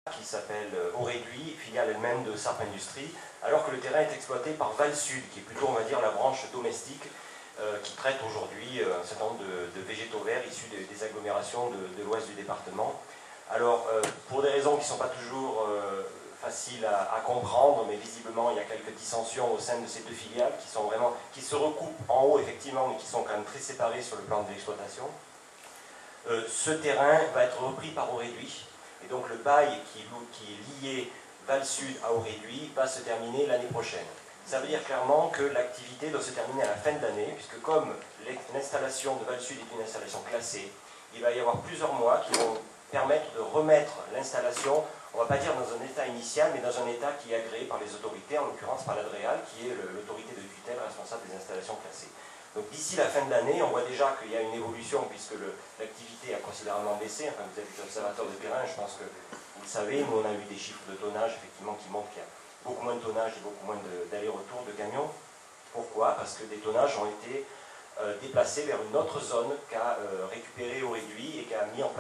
qui s'appelle Auréduit, filiale elle-même de Sarp Industrie, alors que le terrain est exploité par Val Sud, qui est plutôt, on va dire, la branche domestique, qui traite aujourd'hui un certain nombre de végétaux verts issus des agglomérations de l'ouest du département. Alors, pour des raisons qui ne sont pas toujours faciles à comprendre, mais visiblement il y a quelques dissensions au sein de ces deux filiales qui se recoupent en haut effectivement, mais qui sont quand même très séparées sur le plan de l'exploitation. Ce terrain va être repris par Auréduit, et donc le bail qui est lié Val Sud à Auréduit va se terminer l'année prochaine. Ça veut dire clairement que l'activité doit se terminer à la fin de l'année, puisque comme l'installation de Val Sud est une installation classée, il va y avoir plusieurs mois qui vont permettre de remettre l'installation, on ne va pas dire dans un état initial, mais dans un état qui est agréé par les autorités, en l'occurrence par l'ADREAL, qui est l'autorité de tutelle responsable des installations classées. Donc d'ici la fin de l'année, on voit déjà qu'il y a une évolution, puisque l'activité a considérablement baissé. Enfin, vous êtes des observateurs de terrain, je pense que vous le savez, nous on a eu des chiffres de tonnage effectivement qui montrent qu'il y a beaucoup moins de tonnage et beaucoup moins d'aller-retour de camions. Pourquoi? Parce que des tonnages ont été déplacés vers une autre zone qu'a récupéré Auréduit et qu'a mis en place